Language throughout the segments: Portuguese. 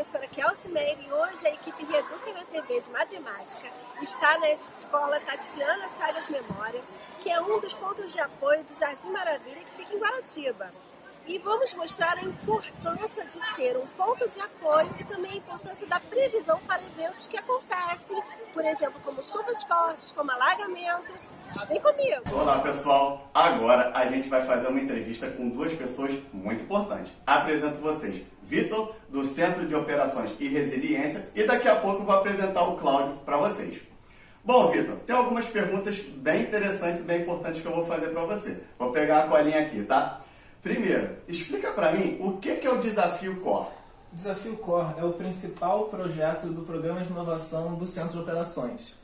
professora Kelsey Meire e hoje a equipe Reeduca na TV de Matemática está na escola Tatiana Chagas Memória, que é um dos pontos de apoio do Jardim Maravilha, que fica em Guaratiba. E vamos mostrar a importância de ser um ponto de apoio e também a importância da previsão para eventos que acontecem, por exemplo, como chuvas fortes, como alagamentos. Vem comigo! Olá pessoal, agora a gente vai fazer uma entrevista com duas pessoas muito importantes. Apresento vocês, Vitor, do Centro de Operações e Resiliência, e daqui a pouco eu vou apresentar o Cláudio para vocês. Bom, Vitor, tem algumas perguntas bem interessantes e bem importantes que eu vou fazer para você. Vou pegar a colinha aqui, tá? Primeiro, explica para mim o que é o Desafio Core. O Desafio Core é o principal projeto do Programa de Inovação do Centro de Operações.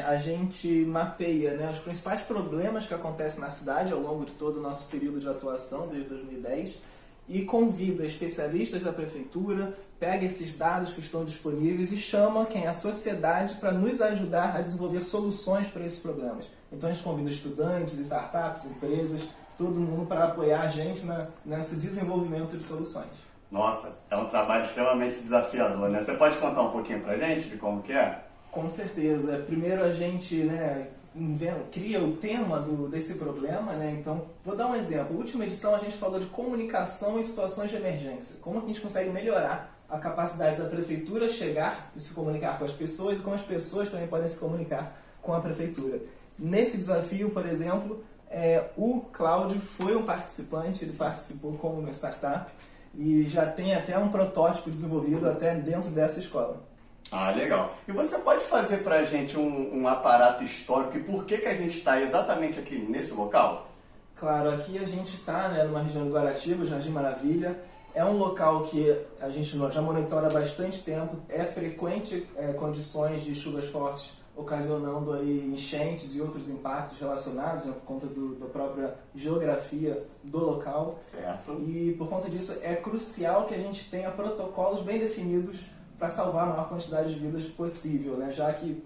A gente mapeia, os principais problemas que acontecem na cidade ao longo de todo o nosso período de atuação, desde 2010, e convida especialistas da Prefeitura, pega esses dados que estão disponíveis e chama a sociedade para nos ajudar a desenvolver soluções para esses problemas. Então a gente convida estudantes, startups, empresas, todo mundo para apoiar a gente nesse desenvolvimento de soluções. Nossa, é um trabalho extremamente desafiador, né? Você pode contar um pouquinho pra gente de como que é? Com certeza. Primeiro a gente cria o tema desse problema, Então, vou dar um exemplo. Na última edição a gente falou de comunicação em situações de emergência. Como a gente consegue melhorar a capacidade da prefeitura chegar e se comunicar com as pessoas e como as pessoas também podem se comunicar com a prefeitura. Nesse desafio, por exemplo, o Cláudio foi um participante, ele participou como uma startup e já tem até um protótipo desenvolvido até dentro dessa escola. Ah, legal. E você pode fazer pra gente um aparato histórico e por que a gente está exatamente aqui nesse local? Claro, aqui a gente está numa região de Guaratiba, Jardim Maravilha. É um local que a gente já monitora há bastante tempo. É frequente condições de chuvas fortes ocasionando aí enchentes e outros impactos relacionados por conta da própria geografia do local. Certo. E por conta disso é crucial que a gente tenha protocolos bem definidos para salvar a maior quantidade de vidas possível, já que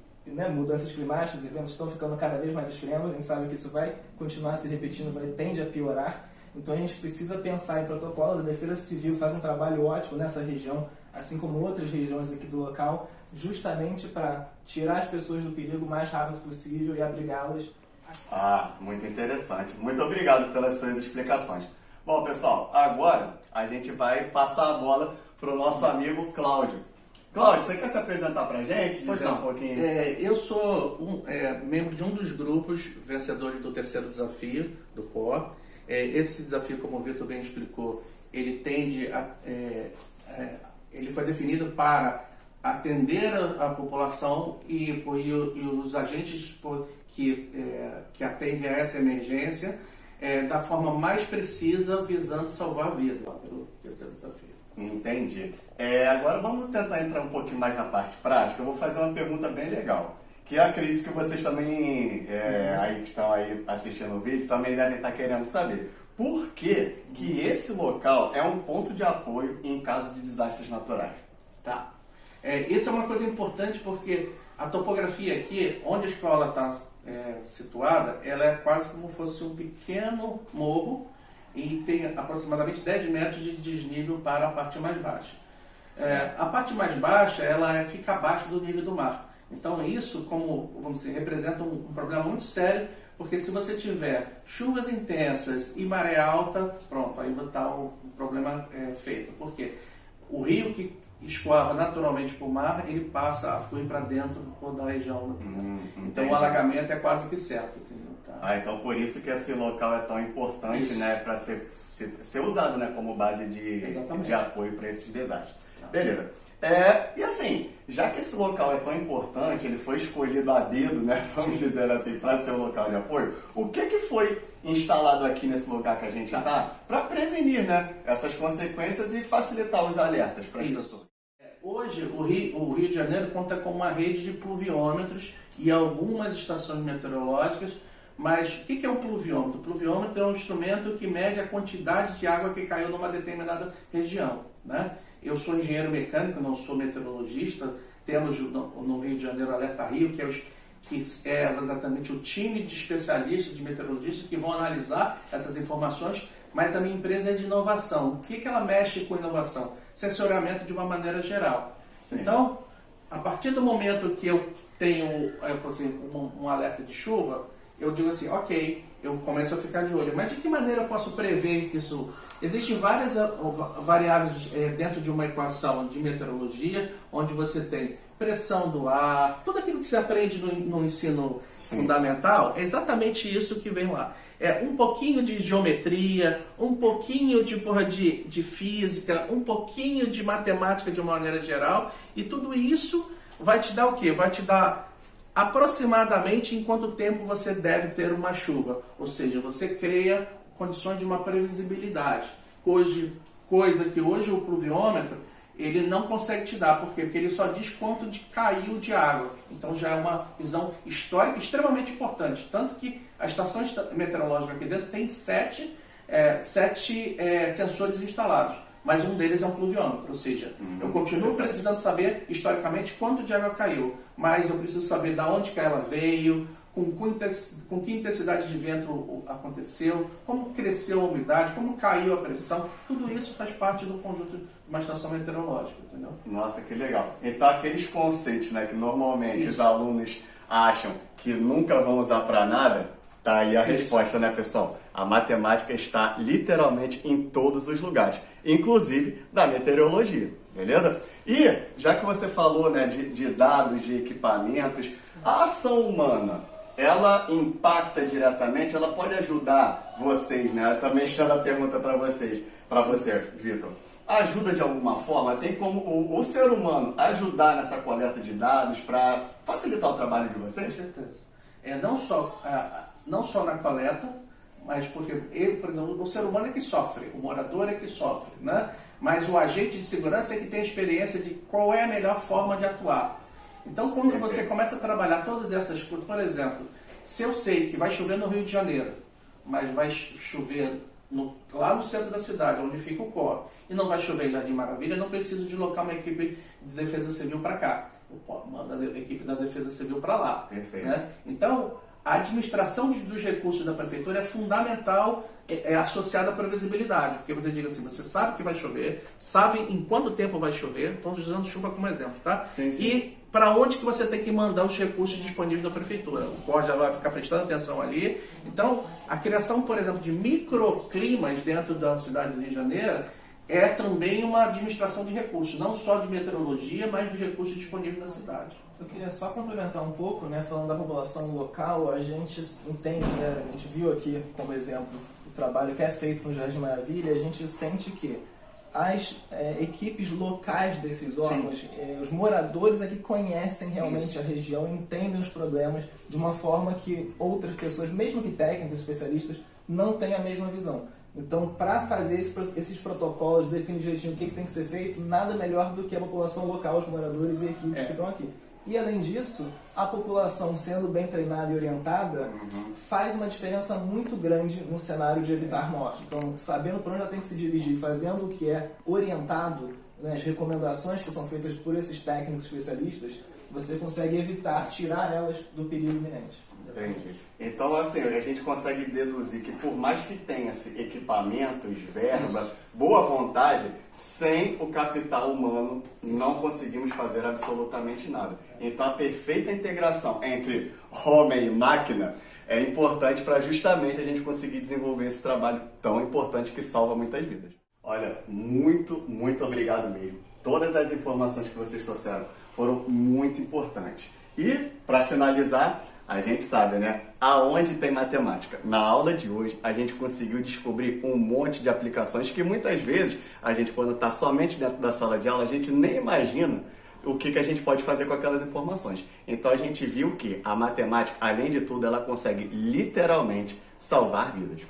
mudanças climáticas, eventos estão ficando cada vez mais extremos, a gente sabe que isso vai continuar se repetindo, tende a piorar. Então a gente precisa pensar em protocolos. A Defesa Civil faz um trabalho ótimo nessa região, assim como outras regiões aqui do local, justamente para tirar as pessoas do perigo o mais rápido possível e abrigá-las. Ah, muito interessante. Muito obrigado pelas suas explicações. Bom, pessoal, agora a gente vai passar a bola para o nosso amigo Cláudio. Cláudio, você quer se apresentar para a gente? Dizer um pouquinho? Eu sou membro de um dos grupos vencedores do terceiro desafio, do COR. Esse desafio, como o Vitor bem explicou, ele ele foi definido para atender a população e os agentes que atendem a essa emergência da forma mais precisa, visando salvar a vida, pelo terceiro desafio. Entendi. Agora vamos tentar entrar um pouquinho mais na parte prática. Eu vou fazer uma pergunta bem legal, que eu acredito que vocês também, aí que estão aí assistindo o vídeo, também devem estar querendo saber. Por que esse local é um ponto de apoio em caso de desastres naturais? Tá. Isso é uma coisa importante porque a topografia aqui, onde a escola está situada, ela é quase como se fosse um pequeno morro e tem aproximadamente 10 metros de desnível para a parte mais baixa. A parte mais baixa, ela fica abaixo do nível do mar. Então isso, representa um problema muito sério, porque se você tiver chuvas intensas e maré alta, pronto, aí está o problema feito. Porque o rio que escoava naturalmente para o mar, ele passa a fluir para dentro da região. Então o alagamento é quase que certo. Então por isso que esse local é tão importante, para ser usado como base de apoio para esses desastres. Beleza. E assim, já que esse local é tão importante, ele foi escolhido a dedo, vamos dizer assim, para ser um local de apoio, o que foi instalado aqui nesse lugar que a gente está para prevenir essas consequências e facilitar os alertas para as pessoas? Hoje, o Rio de Janeiro conta com uma rede de pluviômetros e algumas estações meteorológicas, mas o que é um pluviômetro? O pluviômetro é um instrumento que mede a quantidade de água que caiu numa determinada região. Eu sou engenheiro mecânico, não sou meteorologista. Temos no Rio de Janeiro o Alerta Rio, que é exatamente o time de especialistas, de meteorologistas que vão analisar essas informações, mas a minha empresa é de inovação. O que ela mexe com inovação? sensoriamento de uma maneira geral. Sim. Então, a partir do momento que eu tenho assim, um alerta de chuva, eu digo assim, ok, eu começo a ficar de olho. Mas de que maneira eu posso prever que isso... Existem várias variáveis dentro de uma equação de meteorologia, onde você tem pressão do ar, tudo aquilo que você aprende no ensino fundamental, é exatamente isso que vem lá. É um pouquinho de geometria, um pouquinho de física, um pouquinho de matemática de uma maneira geral, e tudo isso vai te dar o quê? Vai te dar aproximadamente em quanto tempo você deve ter uma chuva. Ou seja, você cria condições de uma previsibilidade. Coisa que hoje o pluviômetro ele não consegue te dar. Por quê? Porque ele só diz quanto caiu de água. Então já é uma visão histórica extremamente importante. Tanto que a estação meteorológica aqui dentro tem sete sensores instalados. Mas um deles é um pluviômetro, ou seja, eu continuo precisando saber historicamente quanto de água caiu, mas eu preciso saber de onde que ela veio, com que intensidade de vento aconteceu, como cresceu a umidade, como caiu a pressão, tudo isso faz parte do conjunto de uma estação meteorológica, entendeu? Nossa, que legal. Então aqueles conceitos, né, que normalmente os alunos acham que nunca vão usar para nada, tá aí a resposta, né, pessoal? A matemática está literalmente em todos os lugares, inclusive da meteorologia, beleza? E já que você falou, né, de dados, de equipamentos, a ação humana, ela impacta diretamente, ela pode ajudar vocês, né? Eu também estando a pergunta para você, Vitor. Ajuda de alguma forma? Tem como o ser humano ajudar nessa coleta de dados para facilitar o trabalho de vocês? Com certeza. Não só na coleta, mas porque ele, por exemplo, o ser humano é que sofre, o morador é que sofre, né? Mas o agente de segurança é que tem a experiência de qual é a melhor forma de atuar. Então, quando você começa a trabalhar todas essas coisas, por exemplo, se eu sei que vai chover no Rio de Janeiro, mas vai chover lá no centro da cidade, onde fica o COR, e não vai chover em Jardim Maravilha, eu não preciso deslocar uma equipe de defesa civil para cá. Eu mando a equipe da defesa civil para lá. Perfeito. Né? Então, a administração dos recursos da prefeitura é fundamental, é associada à previsibilidade, porque você diga assim, você sabe que vai chover, sabe em quanto tempo vai chover, estou usando chuva como exemplo, tá? Sim. E para onde que você tem que mandar os recursos disponíveis da prefeitura. O COR já vai ficar prestando atenção ali. Então, a criação, por exemplo, de microclimas dentro da cidade do Rio de Janeiro é também uma administração de recursos, não só de meteorologia, mas dos recursos disponíveis na cidade. Eu queria só complementar um pouco, né, falando da população local, a gente entende, né, a gente viu aqui como exemplo o trabalho que é feito no Jardim Maravilha, a gente sente que as equipes locais desses órgãos, os moradores é que conhecem realmente a região, entendem os problemas de uma forma que outras pessoas, mesmo que técnicos, especialistas, não têm a mesma visão. Então, para fazer esses protocolos, definir direitinho o que tem que ser feito, nada melhor do que a população local, os moradores e equipes que estão aqui. E, além disso, a população sendo bem treinada e orientada faz uma diferença muito grande no cenário de evitar morte. Então, sabendo por onde ela tem que se dirigir, fazendo o que é orientado, né, as recomendações que são feitas por esses técnicos especialistas, você consegue evitar, tirar elas do perigo iminente. Entendi. Então, assim, a gente consegue deduzir que por mais que tenha equipamentos, verba, boa vontade, sem o capital humano não conseguimos fazer absolutamente nada. Então, a perfeita integração entre homem e máquina é importante para justamente a gente conseguir desenvolver esse trabalho tão importante que salva muitas vidas. Olha, muito obrigado mesmo. Todas as informações que vocês trouxeram foram muito importantes. E, para finalizar, a gente sabe, né? Aonde tem matemática? Na aula de hoje, a gente conseguiu descobrir um monte de aplicações que muitas vezes, a gente quando está somente dentro da sala de aula, a gente nem imagina o que a gente pode fazer com aquelas informações. Então a gente viu que a matemática, além de tudo, ela consegue literalmente salvar vidas.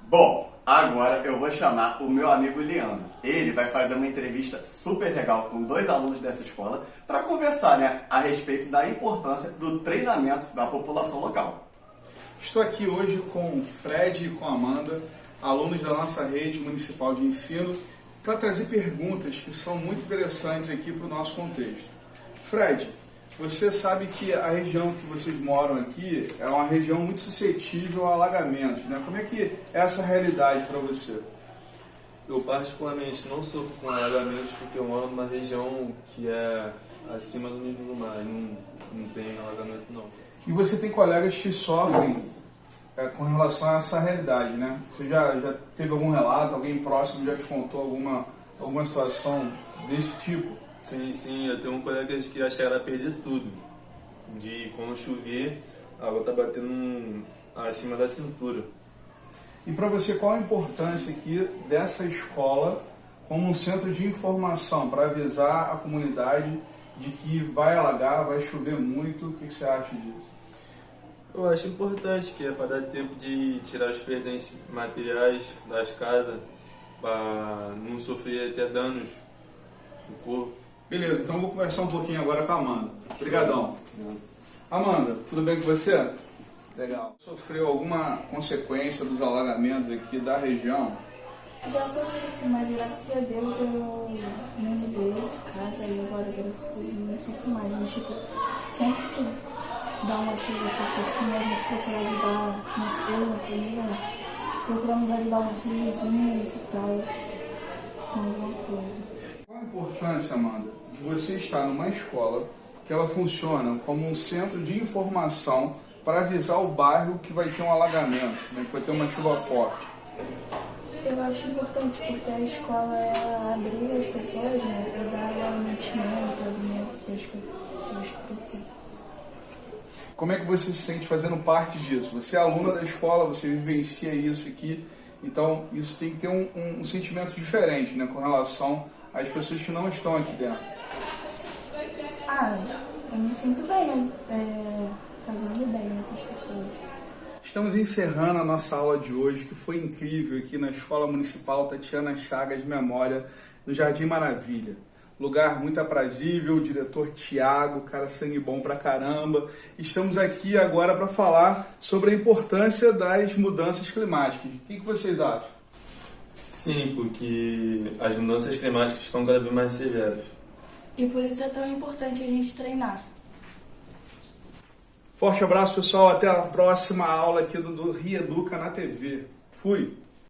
Bom, agora eu vou chamar o meu amigo Leandro. Ele vai fazer uma entrevista super legal com 2 alunos dessa escola para conversar, né, a respeito da importância do treinamento da população local. Estou aqui hoje com o Fred e com a Amanda, alunos da nossa rede municipal de ensino, para trazer perguntas que são muito interessantes aqui para o nosso contexto. Fred, você sabe que a região que vocês moram aqui é uma região muito suscetível a alagamentos, né? Como é que é essa realidade para você? Eu particularmente não sofro com alagamentos porque eu moro numa região que é acima do nível do mar, não tem alagamento não. E você tem colegas que sofrem com relação a essa realidade, né? Você já teve algum relato, alguém próximo já te contou alguma situação desse tipo? Sim, eu tenho colegas que já chegaram a perder tudo. De quando chover, a água tá batendo acima da cintura. E para você, qual a importância aqui dessa escola como um centro de informação para avisar a comunidade de que vai alagar, vai chover muito? O que você acha disso? Eu acho importante, que é para dar tempo de tirar os pertences materiais das casas, para não sofrer até danos no corpo. Beleza, então eu vou conversar um pouquinho agora com a Amanda. Obrigadão. Amanda, tudo bem com você? Legal. Sofreu alguma consequência dos alagamentos aqui da região? Já sofri sim, mas graças a Deus eu me mudei de casa e agora graças a Deus não sofro mais. Mas tipo, sempre que dá uma chuva forte assim, a gente procura ajudar minha família, procuramos ajudar nossos vizinhos e tal, com alguma coisa. Qual a importância, Amanda, de você estar numa escola que ela funciona como um centro de informação para avisar o bairro que vai ter um alagamento, né, que vai ter uma chuva forte? Eu acho importante porque a escola ela abriga as pessoas, né, para dar mantimento, alimento para as pessoas que precisam. Como é que você se sente fazendo parte disso? Você é aluna da escola, você vivencia isso aqui, então isso tem que ter um sentimento diferente, né, com relação às pessoas que não estão aqui dentro. Eu me sinto bem, fazendo bem, né, para as pessoas. Estamos encerrando a nossa aula de hoje, que foi incrível aqui na Escola Municipal Tatiana Chagas Memória, no Jardim Maravilha. Lugar muito aprazível, o diretor Tiago, cara sangue bom pra caramba. Estamos aqui agora para falar sobre a importância das mudanças climáticas. O que vocês acham? Sim, porque as mudanças climáticas estão cada vez mais severas. E por isso é tão importante a gente treinar. Forte abraço, pessoal. Até a próxima aula aqui do Rieduca na TV. Fui!